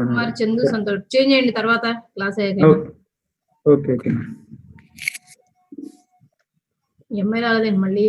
Kumar Chandu Santosh change చేయండి తర్వాత class అయ్యాక. Okay okay. ఎంఐ రాలేదండి మళ్ళీ.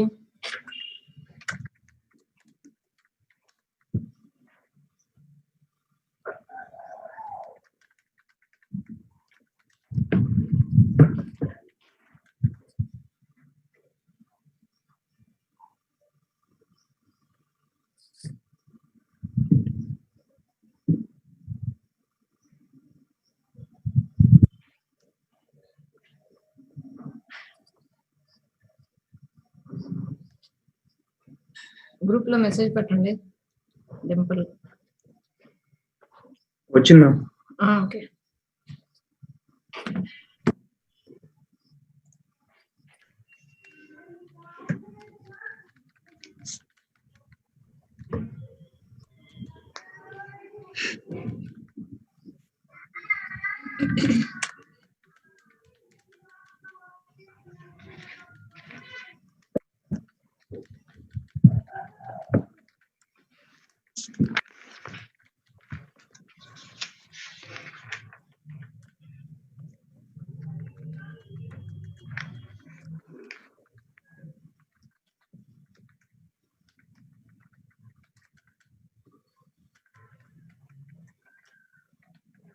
గ్రూప్ లో మెసేజ్ పెట్టండి డింపుల్. వచ్చిందా? Okay.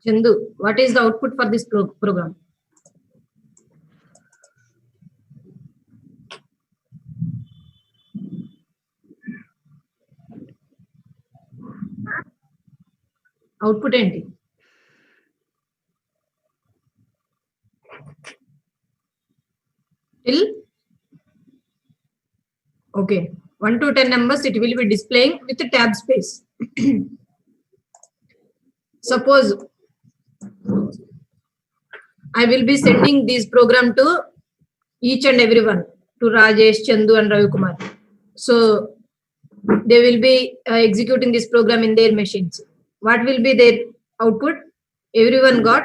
Chandu, what is the output for this program? Output enti? Till? Okay. 1 to 10 numbers it will be displaying with the tab space. Suppose I will be sending this program to each and everyone, to Rajesh, Chandu and Ravi Kumar. So they will be executing this program in their machines. What will be their output? Everyone got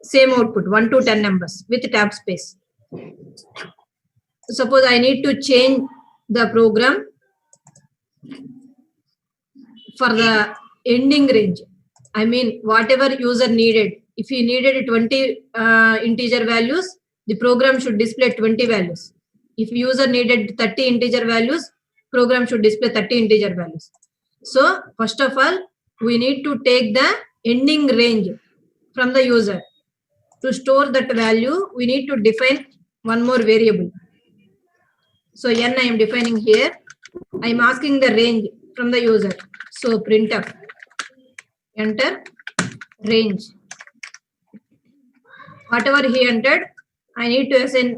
same output, 1 to 10 numbers with tab space. Suppose I need to change the program for the ending range. I mean, whatever user needed. If he needed 20 integer values, the program should display 20 values. If user needed 30 integer values, program should display 30 integer values. So first of all, we need to take the ending range from the user. To store that value, we need to define one more variable. So n I am defining here. I am asking the range from the user. So printf, enter range. Whatever he entered, I need to assign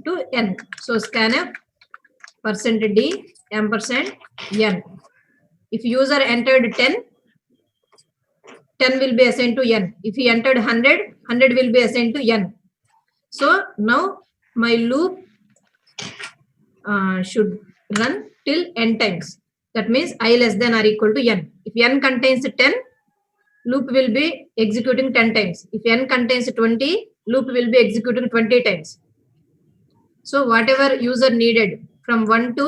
to n. So scanf %d ampersand n. If user entered 10, 10 will be assigned to n. If he entered 100, 100 will be assigned to n. So now my loop should run till n times. That means I less than or equal to n. If n contains 10, loop will be executing 10 times. If n contains 20, loop will be executing 20 times. So whatever user needed from 1 to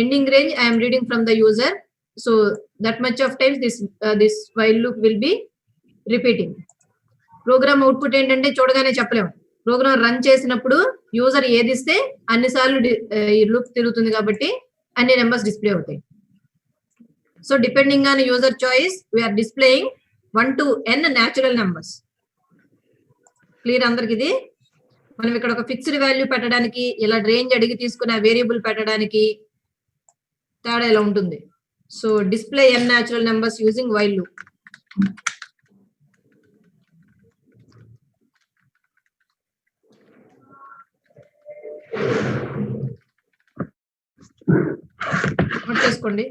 ending range, I am reading from the user. So that much of times this while loop will be repeating. Program output ఏంటంటే చూడగానే చెప్పలేము. Program run చేసినప్పుడు user ఏది ఇస్తే అన్నిసార్లు ఈ loop తిరుగుతుంది కాబట్టి అన్ని నెంబర్స్ డిస్ప్లే అవుతాయి. So depending on user choice we are displaying 1 to n natural numbers. Clear అందరికి? ఇది మనం ఇక్కడ ఒక ఫిక్స్డ్ వాల్యూ పెట్టడానికి, ఇలా రేంజ్ అడిగి తీసుకున్న వేరియబుల్ పెట్టడానికి తేడా ఇలా ఉంటుంది. So display n natural numbers using while loop. Note చేసుకోండి.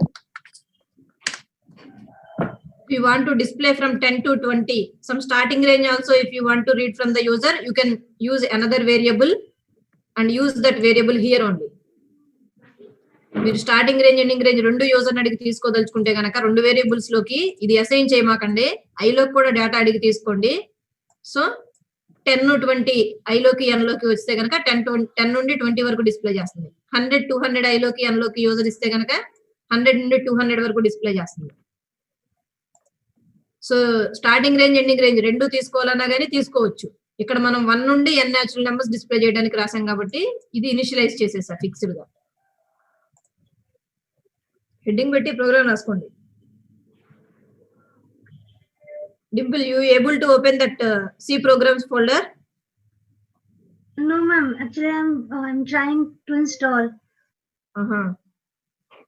If you want to display from 10 to 20, some starting range also, if you want to read from the user, you can use another variable and use that variable here only. మీరు starting range ending range రెండు user అడిగి తీసుకోదలుచుకుంటే కనుక రెండు variables లోకి ఇది assign చేయమాకండి, ఐలోకి కూడా data అడిగి తీసుకోండి. సో 10 20 ఐలోకి n లోకి వస్తే కనుక 10 నుండి 20 వరకు డిస్ప్లే చేస్తుంది. 100 200 ఐలోకి n లోకి యూజర్ ఇస్తే కనుక 100 నుండి 200 వరకు డిస్ప్లే చేస్తుంది. So starting range ending range రెండు తీసుకోవాలన్నా కానీ తీసుకోవచ్చు. ఇక్కడ మనం 1 నుండి n న్యాచురల్ నెంబర్స్ డిస్ప్లే చేయడానికి రాసాం కాబట్టి ఇది ఇనిషియలైజ్ చేసేసా ఫిక్స్డ్ గా. హెడ్డింగ్ పెట్టి ప్రోగ్రామ్ రాసుకోండి. Dimple, you able to open that C programs folder? No, ma'am. Actually, I'm trying to install.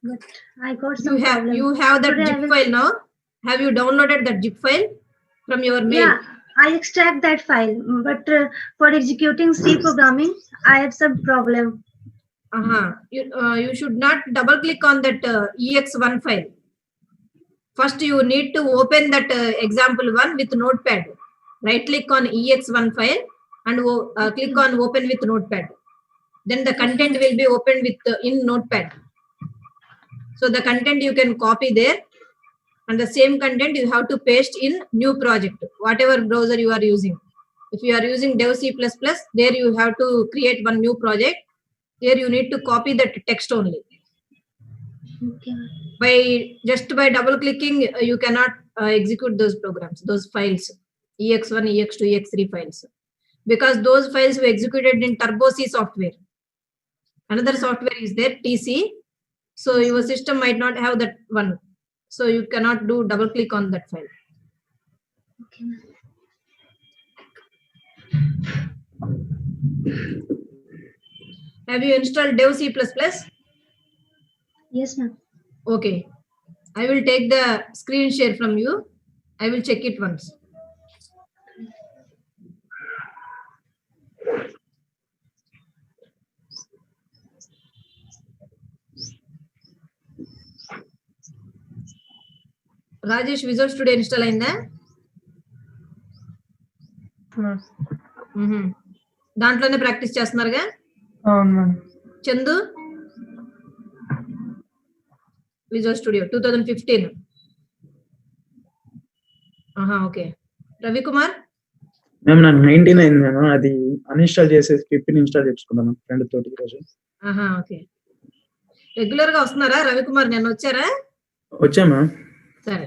But I got some problem. You have that zip file now. Have you downloaded that zip file from your mail? Yeah, I extract that file. But for executing C programming, I have some problem. You should not double click on that ex1 file. First, you need to open that example1 with notepad. Right click on ex1 file and click on open with notepad. Then the content will be opened with in notepad. So the content you can copy there, and the same content you have to paste in new project, whatever browser you are using. If you are using Dev C++, there you have to create one new project. There you need to copy that text only. Okay. By double clicking, you cannot execute those programs, those files, ex1, ex2, ex3 files, because those files were executed in Turbo C software. Another software is there, TC. So your system might not have that one. So you cannot do double click on that file. Okay. Have you installed Dev C++? Yes, ma'am. Okay. I will take the screen share from you. I will check it once. Rajesh, Visual Studio install అయిందా? దాంట్లోనే practice చేస్తున్నారుగా? Chandu, Visual Studio 2015. Okay. Ravi Kumar, ma'am నాకు 19 అయింది ma'am. అది uninstall చేసేసి 15 install చేసుకున్నాను friend తోటి ఈరోజు. ఓకే. రెగ్యులర్ గా వస్తున్నారా రవి కుమార్? నేను వచ్చారా? వచ్చా మ్యామ్. సరే.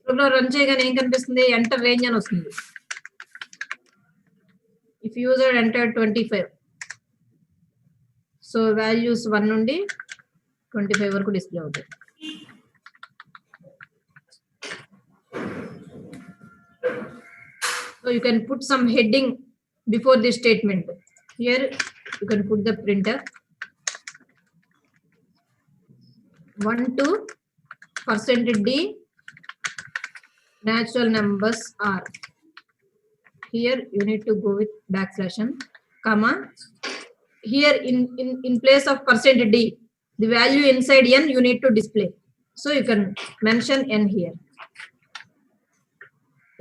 ప్రోగ్రామ్ రన్ చేయగానే ఏం కనిపిస్తుంది? ఎంటర్ రేంజ్ అని వస్తుంది. If user enter 25, so values 1 నుండి 25 వరకు డిస్ప్లే అవుతాయి. So you can put some heading before this statement. Here you can put the printer 1 to %d natural numbers are. Here you need to go with \n, comma. Here in place of %d, the value inside n you need to display. So you can mention n here.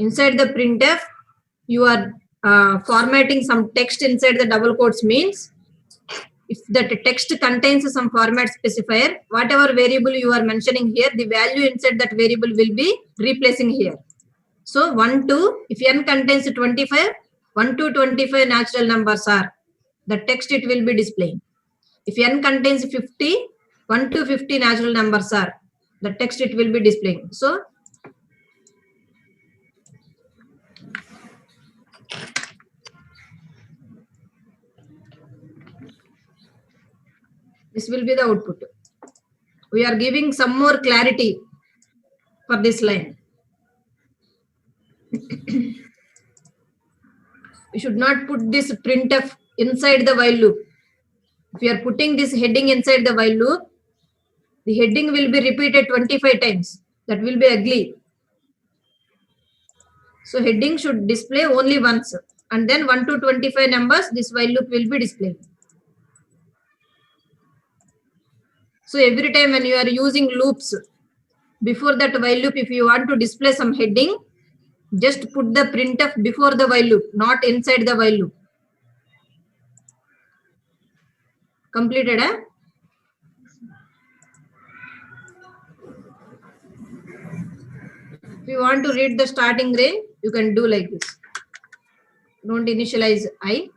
Inside the printf, you are formatting some text inside the double quotes means if that text contains some format specifier, whatever variable you are mentioning here, the value inside that variable will be replacing here. So 1 to, if n contains 25, 1 to 25 natural numbers are, the text it will be displaying. If n contains 50, 1 to 50 natural numbers are, the text it will be displaying. So this will be the output. We are giving some more clarity for this line. We should not put this printf inside the while loop. If you are putting this heading inside the while loop, the heading will be repeated 25 times. That will be ugly. So heading should display only once, and then 1 to 25 numbers, this while loop will be displayed. So every time when you are using loops, before that while loop, if you want to display some heading, just put the printf before the while loop, not inside the while loop. Completed, eh? If you want to read the starting range, you can do like this. don't initialize I,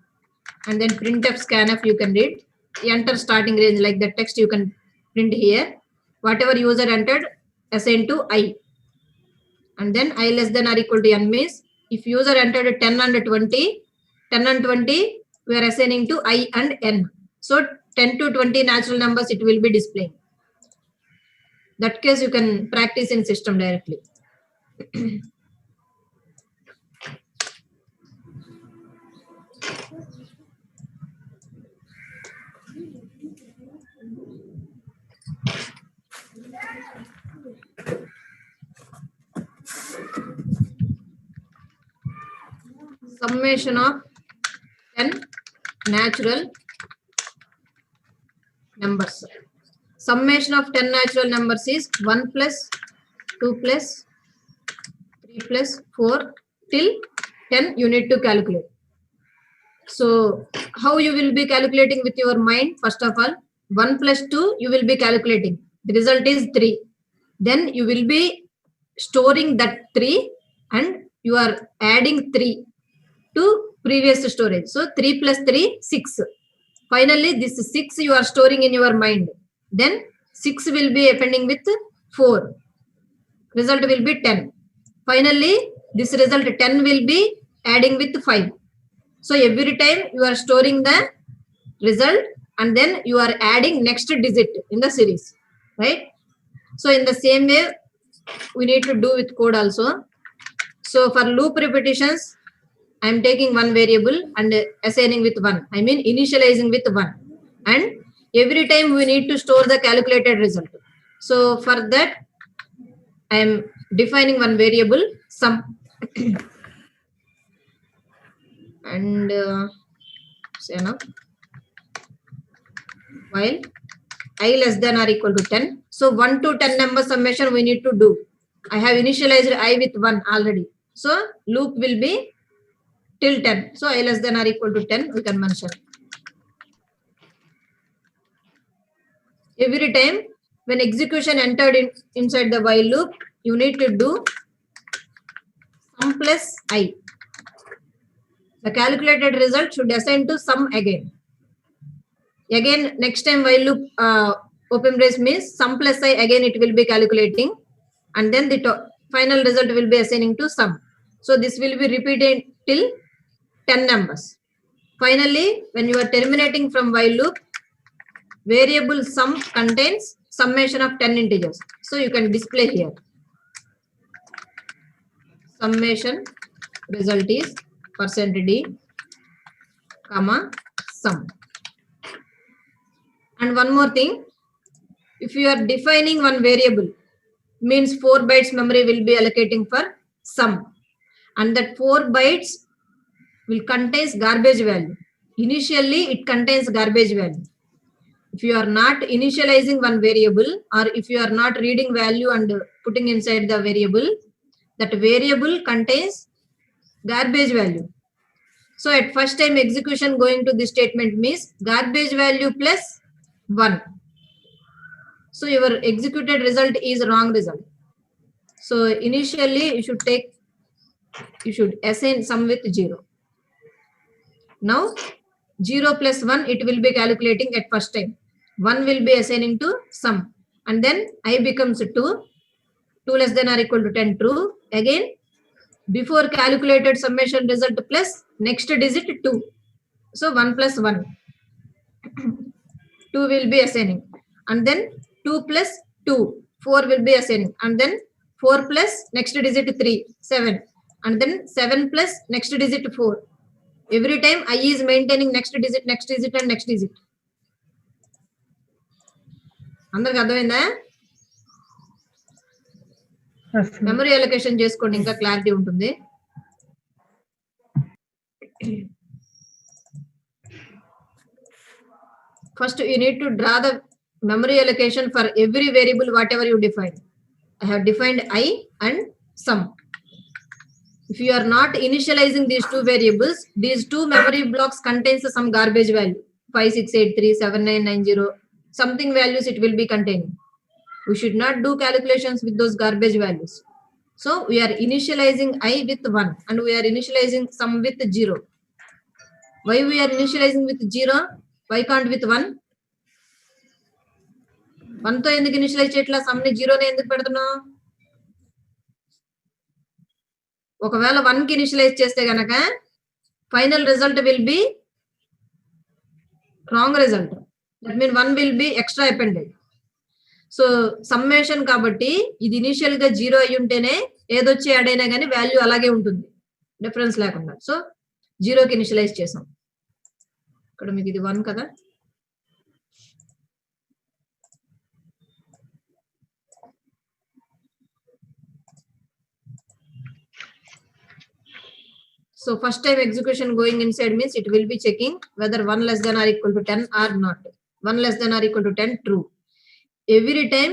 and then printf scanf you can read, enter starting range, like the text you can print here, whatever user entered assign to I, and then I less than or equal to n means if user entered 10 and 20, 10 and 20 we are assigning to I and n. So 10 to 20 natural numbers it will be displaying. That case you can practice in system directly. Summation of 10 natural numbers. Summation of 10 natural numbers is 1 plus 2 plus 3 plus 4 till 10 you need to calculate. So how you will be calculating with your mind? First of all, 1 plus 2 you will be calculating. The result is 3. Then you will be storing that 3 and you are adding 3 to previous storage. So 3 plus 3, 6. Finally, this 6 you are storing in your mind. Then 6 will be appending with 4. Result will be 10. Finally, this result 10 will be adding with 5. So every time you are storing the result and then you are adding next digit in the series, right? So in the same way, we need to do with code also. So for loop repetitions, I am taking one variable and assigning with 1. I mean initializing with 1. And every time we need to store the calculated result. So for that, I am defining one variable sum. And say now, while I less than or equal to 10. So 1 to 10 number summation we need to do. I have initialized I with 1 already. So loop will be till 10. So I less than or equal to 10 we can mention. Every time when execution entered inside the while loop, you need to do sum plus I. The calculated result should assign to sum again. Again, next time while loop open brace means sum plus I, again it will be calculating, and then the final result will be assigning to sum. So this will be repeated till 10 numbers. Finally, when you are terminating from while loop, variable sum contains summation of 10 integers. So you can display here. Summation result is %d, comma, sum. And one more thing, if you are defining one variable, means 4 bytes memory will be allocating for sum. And that 4 bytes will contains garbage value. Initially, it contains garbage value. If you are not initializing one variable, or if you are not reading value and putting inside the variable, that variable contains garbage value. So at first time execution going to this statement means garbage value plus 1. So your executed result is wrong result. So initially you should assign sum with 0. Now 0 plus 1 it will be calculating at first time. 1 will be assigning to sum, and then I becomes 2. 2 less than or equal to 10 true. Again, before calculated summation result plus next digit 2. So 1 plus 1. 2 will be assigning, and then 2 plus 2, 4 will be assigning, and then 4 plus next digit 3, 7, and then 7 plus next digit 4. Every time I is maintaining next digit and next digit. అందరికి అర్థమైందా? Memory allocation చేసుకోండి, ఇంకా clarity ఉంటుంది. First you need to draw the memory allocation for every variable whatever you define. I have defined I and sum. If you are not initializing these two variables, these two memory blocks contains some garbage value, 56837990, something values it will be containing. We should not do calculations with those garbage values. So we are initializing I with 1 and we are initializing sum with 0. Why we are initializing with 0? Why can't with 1? 1 తో ఎందుకు initialise చేయట్లా? Some ని 0 ని ఎందుకు పెడుతున్నావు? ఒకవేళ 1 కి initialise చేస్తే గనక final result will be wrong result. That mean 1 will be extra appended. So summation కాబట్టి ఇది ఇనిషియల్ గా 0 అయి ఉంటేనే ఏదొచ్చి యాడ్ అయినా కానీ వాల్యూ అలాగే ఉంటుంది, డిఫరెన్స్ లేకుండా. సో 0 కి ఇనిషియలైజ్ చేసాం. ఇక్కడ మీకు ఇది 1 కదా. So first time execution going inside means it will be checking whether 1 less than or equal to 10 or not. 1 less than or equal to 10, true. Every time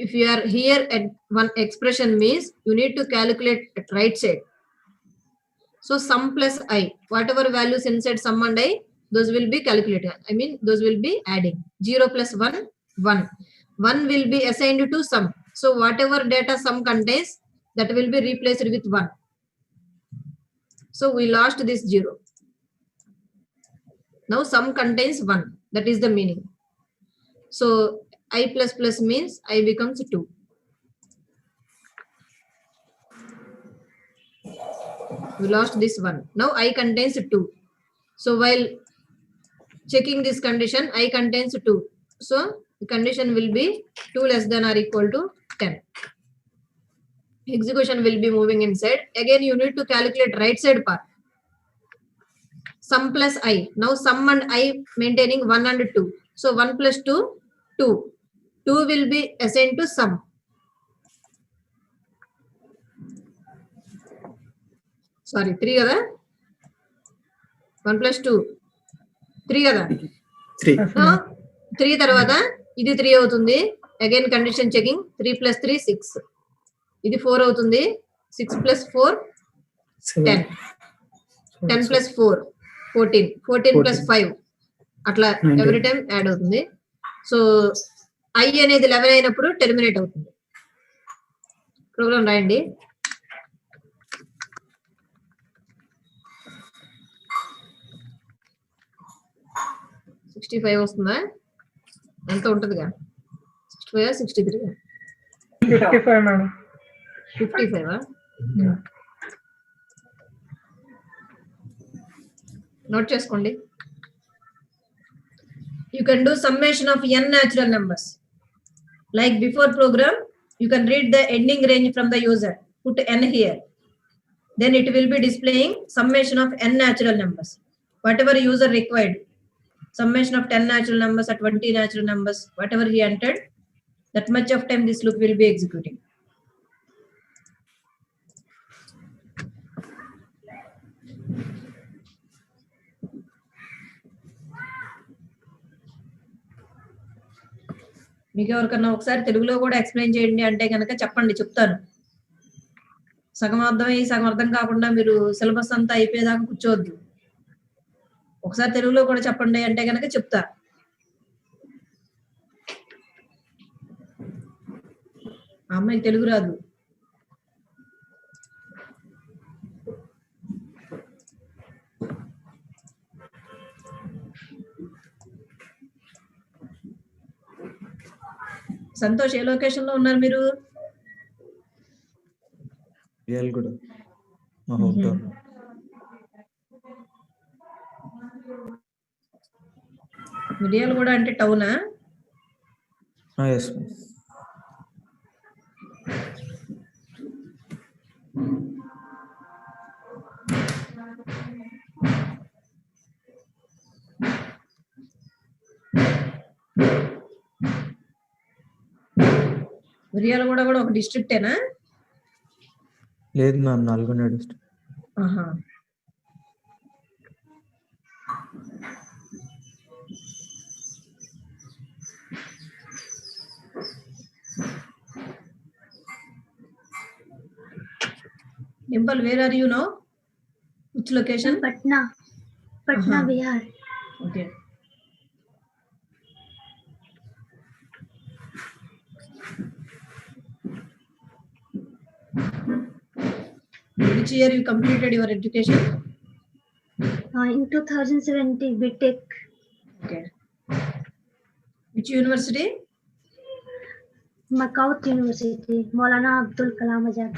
if you are here at one expression means you need to calculate at right side. So sum plus I, whatever values inside sum and I, those will be calculated. I mean those will be adding. 0 plus 1, 1. 1 will be assigned to sum. So whatever data sum contains, that will be replaced with 1. So we lost this 0. Now sum contains 1. That is the meaning. So I plus plus means I becomes 2. We lost this 1. Now I contains 2. So while checking this condition, I contains 2. So the condition will be 2 less than or equal to 10. Execution will be moving inside. Again, you need to calculate right side part. Sum plus I. Now sum and I maintaining 1 and 2. So 1 plus 2, 2. 2 will be assigned to sum. Sorry, 3 kada? 1 plus 2. 3 kada? 3. No, 3 tarvata, ఇది 3 అవుతుంది. Again condition checking. 3 plus 3, 6. ఇది 4 అవుతుంది. 6 plus 4, 10. 10 plus 4, 14. 14 plus 5. అట్లా every time add అవుతుంది. So I అనేది 11 అయినప్పుడు terminate అవుతుంది. Programme రాయండి. $65 వస్తుందా? ఎంత ఉంటుందిగా? 65 63? 55 మేడం. 55. నోట్ చేసుకోండి. You can do summation of n natural numbers. Like before program, you can read the ending range from the user. Put n here. Then it will be displaying summation of n natural numbers. Whatever user required. Summation of 10 natural numbers or 20 natural numbers. Whatever he entered, that much of time this loop will be executing. మీకు ఎవరికన్నా ఒకసారి తెలుగులో కూడా explain చేయండి అంటే కనుక చెప్పండి, చెప్తాను. సగం అర్థమయ్యి సగం అర్థం కాకుండా మీరు సిలబస్ అంతా అయిపోయేదాకా కూర్చోవద్దు. ఒకసారి తెలుగులో కూడా చెప్పండి అంటే కనుక చెప్తా. ఆ అమ్మాయికి తెలుగు రాదు. సంతోష్, ఏ లొకేషన్ లో ఉన్నారు మీరు? కూడా మా హోమ్ టౌన్. మిడియాలు కూడా అంటే టౌనా? yes మిర్యాలగూడ కూడా ఒక డిస్ట్రిక్టేనా? లేదు మ్యామ్, నల్గొండ డిస్ట్రిక్ట్. ఆహా. Dimple, where are you now? Which location? Patna. Patna, Uh-huh. Bihar. Okay. Which year you completed your education? In 2070, BTech, Okay. Which university? Makaut University, Maulana Abdul Kalam Azad.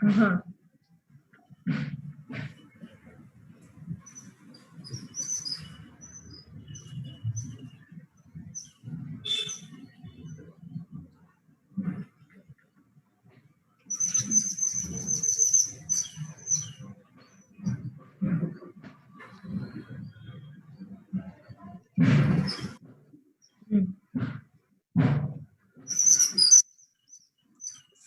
Uh-huh.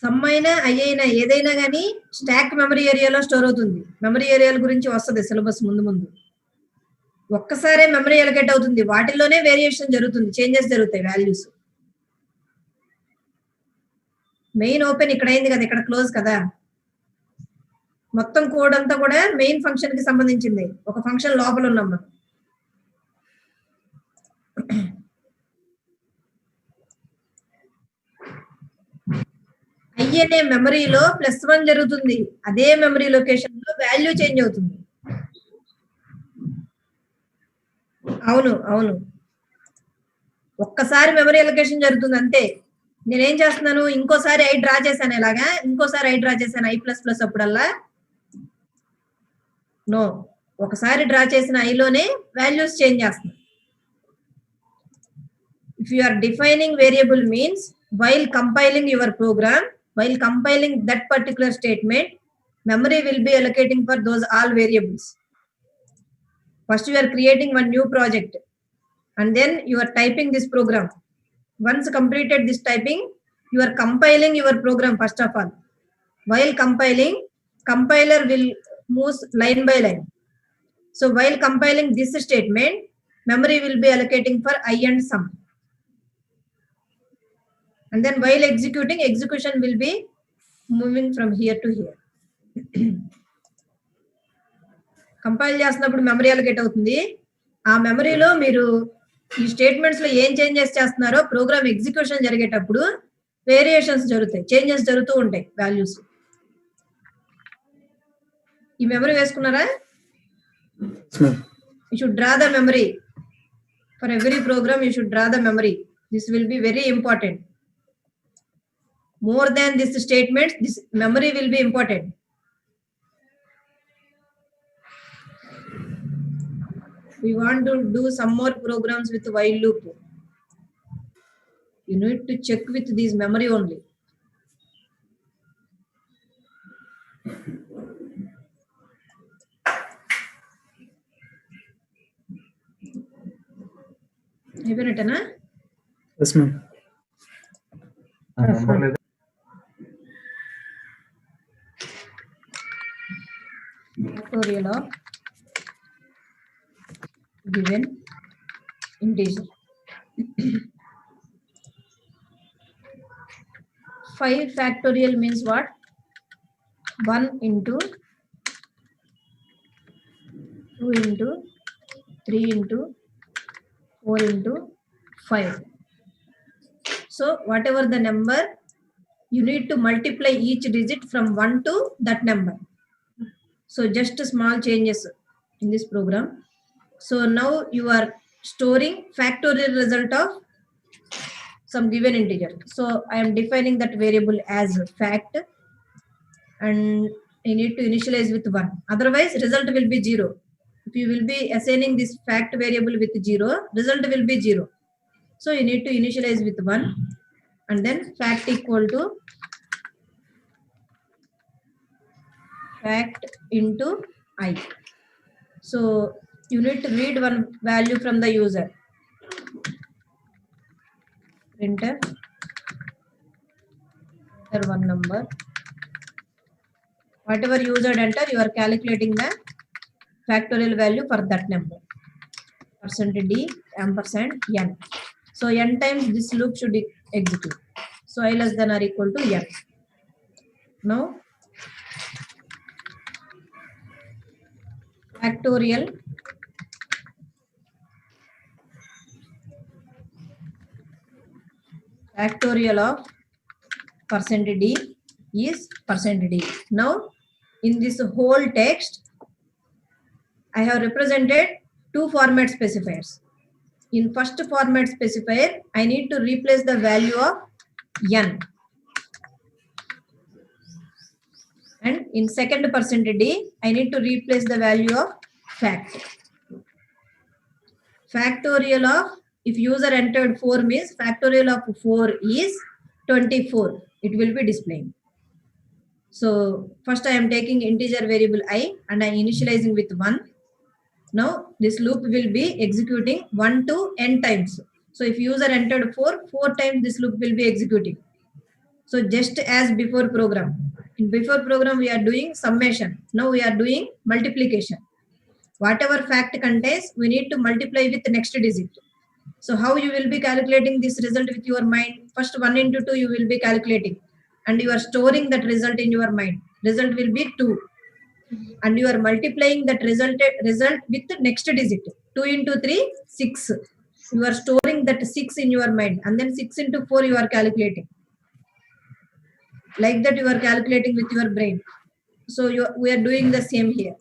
Some అయినా I అయినా ఏదైనా కానీ stock memory ఏరియాలో store అవుతుంది. Memory ఏరియాల గురించి వస్తుంది syllabus ముందు ముందు. ఒక్కసారే మెమరీ ఎలకేట్ అవుతుంది, వాటిల్లోనే వేరియేషన్ జరుగుతుంది, చేంజెస్ జరుగుతాయి వాల్యూస్. మెయిన్ ఓపెన్ ఇక్కడ అయింది కదా, ఇక్కడ క్లోజ్ కదా. మొత్తం కోడ్ అంతా కూడా మెయిన్ ఫంక్షన్ కి సంబంధించింది. ఒక ఫంక్షన్ లోపల ఉన్నాం మనం. ఐ అనే మెమరీలో +1 జరుగుతుంది, అదే మెమరీ లొకేషన్ లో వాల్యూ చేంజ్ అవుతుంది. అవును అవును, ఒక్కసారి మెమరీ అలొకేషన్ జరుగుతుంది అంతే. నేనేం చేస్తున్నాను, ఇంకోసారి ఐ డ్రా చేశాను, ఇలాగా ఇంకోసారి ఐ డ్రా చేశాను I++ అప్పుడల్లా. నో, ఒకసారి డ్రా చేసిన ఐలోనే వాల్యూస్ చేంజ్ చేస్తున్నాను. If you are defining variable means while compiling your program, while compiling that particular statement, memory will be allocating for those all variables. First you are creating one new project and then you are typing this program. Once completed this typing, you are compiling your program first of all. While compiling, compiler will move line by line. So while compiling this statement, memory will be allocating for I and sum. And then while executing, execution will be moving from here to here. Compile చేస్తున్నప్పుడు memory allocate అవుతుంది. ఆ మెమరీలో మీరు ఈ statements లో ఏం changes చేస్తున్నారో program execution జరిగేటప్పుడు వేరియేషన్స్ జరుగుతాయి, చేంజెస్ జరుగుతూ ఉంటాయి వాల్యూస్. ఈ మెమరీ వేసుకున్నారా? You should draw the memory. For every program you should draw the memory. This will be very important. More than this statement, this memory will be important. We want to do some more programs with while loop. You need to check with this memory only. అయిపోయినట్టేనా? Yes ma'am. Factorial of given integer. 5 factorial means what? 1 into 2 into 3 into 4 into 5. So whatever the number, you need to multiply each digit from 1 to that number. So just small changes in this program. So now you are storing factorial result of some given integer. So I am defining that variable as fact and I need to initialize with 1. Otherwise result will be 0. If you will be assigning this fact variable with 0, result will be 0. So you need to initialize with 1 and then fact equal to fact into I. So you need to read one value from the user. Enter one number. Whatever user enter, you are calculating the factorial value for that number. %d %n. So n times this loop should execute. So I less than or equal to n. Now factorial of %d is %d. Now in this whole text I have represented two format specifiers. In first format specifier, I need to replace the value of n. And in second %d, I need to replace the value of fact. Factorial of, if user entered 4 means factorial of 4 is 24. It will be displaying. So first I am taking integer variable I and I initializing with 1. Now this loop will be executing 1 to n times. So if user entered 4 times this loop will be executing. So just as before program. In before program we are doing summation. Now we are doing multiplication. Whatever fact contains, we need to multiply with the next digit. So how you will be calculating this result with your mind? First 1 into 2 you will be calculating. And you are storing that result in your mind. Result will be 2. And you are multiplying that result with the next digit. 2 into 3, 6. You are storing that 6 in your mind. And then 6 into 4 you are calculating. Like that you are calculating with your brain. So we are doing the same here.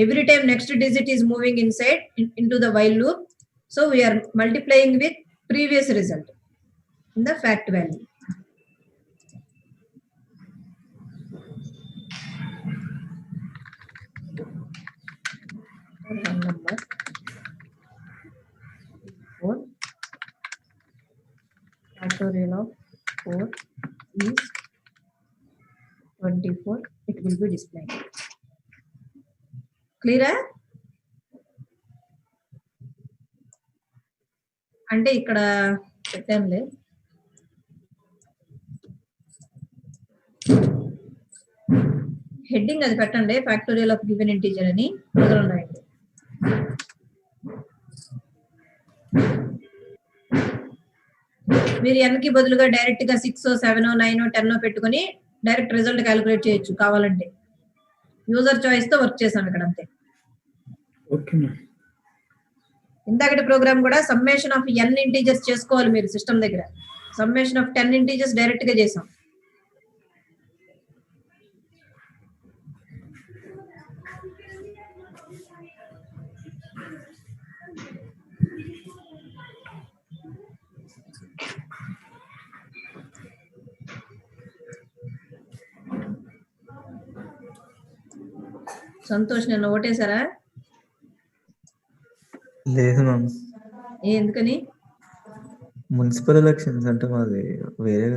Every time next digit is moving inside into the while loop. So we are multiplying with previous result in the fact value. Number 4. Factorial of 4 is 24. It will be displayed. Clear? అంటే ఇక్కడ పెట్టానులే. Heading అది పెట్టండి, factorial of given integer అని మొదలున్నాయండి. మీరు n కి బదులుగా direct గా 6 7 9 10 పెట్టుకొని డైరెక్ట్ రిజల్ట్ క్యాలిక్యులేట్ చేయొచ్చు కావాలంటే. యూజర్ చాయిస్ తో వర్క్ చేసాం ఇక్కడ అంతే. Okay ma'am. ఇందాకటి ప్రోగ్రామ్ కూడా సమ్మేషన్ ఆఫ్ n ఇంటీజర్స్ చేసుకోవాలి మీరు సిస్టమ్ దగ్గర. సమ్మేషన్ ఆఫ్ 10 ఇంటీజర్స్ డైరెక్ట్ గా చేసాం. సంతోష్ నన్ను ఓటేశారా? లేదు మ్యామ్. ఎందుకని? మున్సిపల్ ఎలక్షన్స్ అంటే మాది వేరే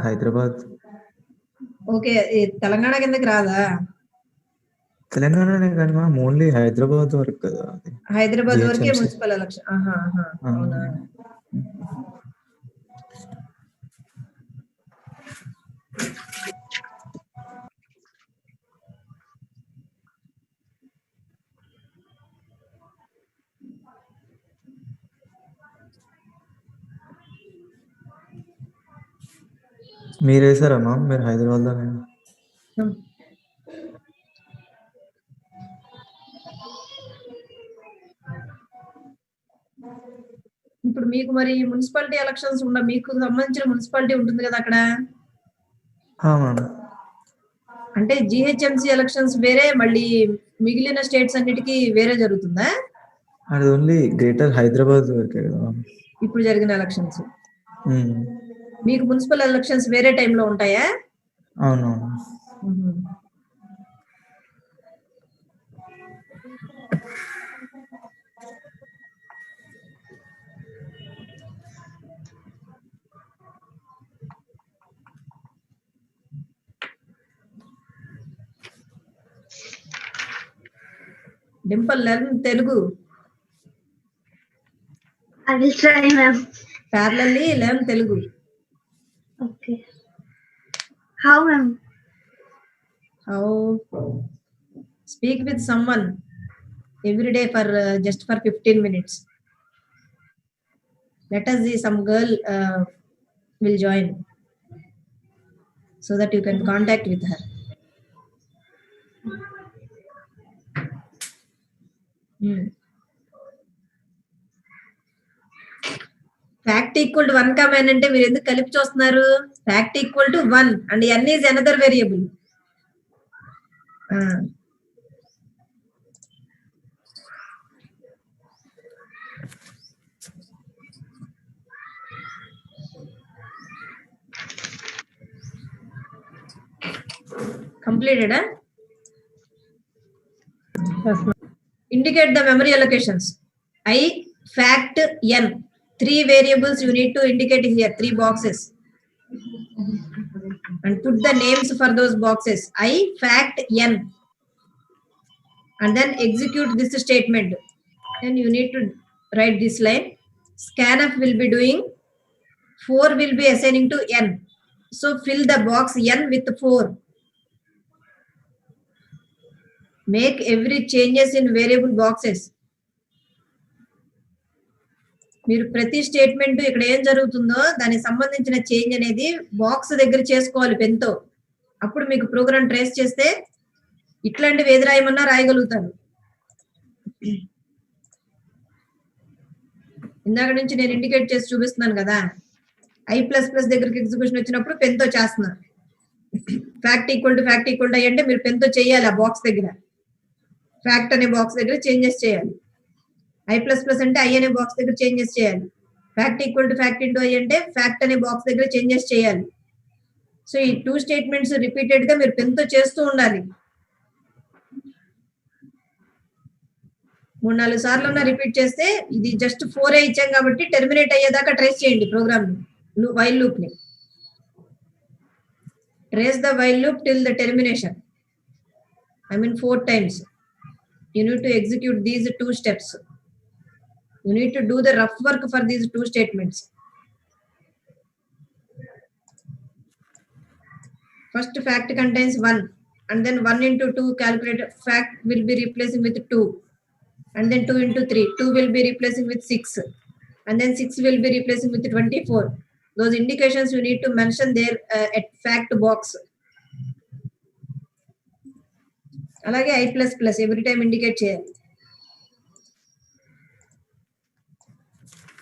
హైదరాబాద్. ఓకే, తెలంగాణ కిందకి రాదా? తెలంగాణనే కానీ మ్యామ్ ఓన్లీ హైదరాబాద్ వరకు కదా. హైదరాబాద్ వరకే మున్సిపల్ ఎలక్షన్. అవునా? మీరు వేసారా మ్యామ్? మీరు హైదరాబాద్ లోనే? ఇప్పుడు మీకు మరి మున్సిపాలిటీ ఎలక్షన్స్ మీకు సంబంధించిన మున్సిపాలిటీ ఉంటుంది కదా అక్కడ. అంటే జిహెచ్ఎంసి ఎలక్షన్స్ వేరే, మళ్ళీ మిగిలిన స్టేట్స్ అన్నిటికీ వేరే జరుగుతుందా? అది ఓన్లీ గ్రేటర్ హైదరాబాద్ వరకే కదా ఇప్పుడు జరిగిన ఎలక్షన్స్. మీకు మున్సిపల్ ఎలక్షన్స్ వేరే టైంలో ఉంటాయా? అవునవును. Dimple, learn Telugu. I will try, ma'am. Parallelly learn Telugu. Okay. How, ma'am? How? Speak with someone every day for just for 15 minutes. Let us see, some girl will join so that you can contact with her. Fact equal to 1 command అంటే మీరు ఎందుకు కలిపి చూస్తున్నారు? Fact equal to 1 and n is another variable. Completed, huh? Yes, ma'am. Indicate the memory allocations. I, fact, n. 3 variables you need to indicate here, 3 boxes. And put the names for those boxes. I, fact, n. And then execute this statement. And you need to write this line. Scanf will be doing 4 will be assigning to n. So fill the box n with 4. Make every changes in variable boxes. మీరు ప్రతి statement ఇక్కడ ఏం జరుగుతుందో దానికి సంబంధించిన change అనేది box దగ్గర చేసుకోవాలి పెన్తో. అప్పుడు మీకు ప్రోగ్రామ్ ట్రేస్ చేస్తే ఇట్లాంటివి ఏది రాయమన్నా రాయగలుగుతారు. ఇందాక నుంచి నేను ఇండికేట్ చేసి చూపిస్తున్నాను కదా, I++ దగ్గరికి ఎగ్జిక్యూషన్ వచ్చినప్పుడు పెన్తో చేస్తున్నారు. ఫ్యాక్ట్ ఈక్వల్ టు ఐ అంటే మీరు పెన్తో చేయాలి. ఆ బాక్స్ దగ్గర ఫ్యాక్ట్ అనే బాక్స్ దగ్గర చేంజెస్ చేయాలి. I++ అంటే ఐ అనే బాక్స్ దగ్గర చేంజెస్ చేయాలి. Fact equal to fact into I అంటే ఫ్యాక్ట్ అనే బాక్స్ దగ్గర చేంజెస్ చేయాలి. సో ఈ 2 స్టేట్మెంట్స్ రిపీటెడ్ గా మీరు పెన్తో చేస్తూ ఉండాలి. 3-4 సార్లు రిపీట్ చేస్తే, ఇది జస్ట్ 4 ఇచ్చాం కాబట్టి టెర్మినేట్ అయ్యేదాకా ట్రేస్ చేయండి ప్రోగ్రామ్ ని, వైల్ లూప్ ని. Trace the while loop till the termination. I mean 4 times. You need to execute these 2 steps. You need to do the rough work for these 2 statements. First fact contains 1 and then 1 into 2 calculated fact will be replacing with 2 and then 2 into 3. 2 will be replacing with 6 and then 6 will be replacing with 24. Those indications you need to mention there at fact box. అలాగే I++ every time indicate చేయాలి.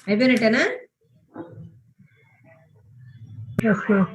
అయిపోయినట్టేనా? Yes, ma'am.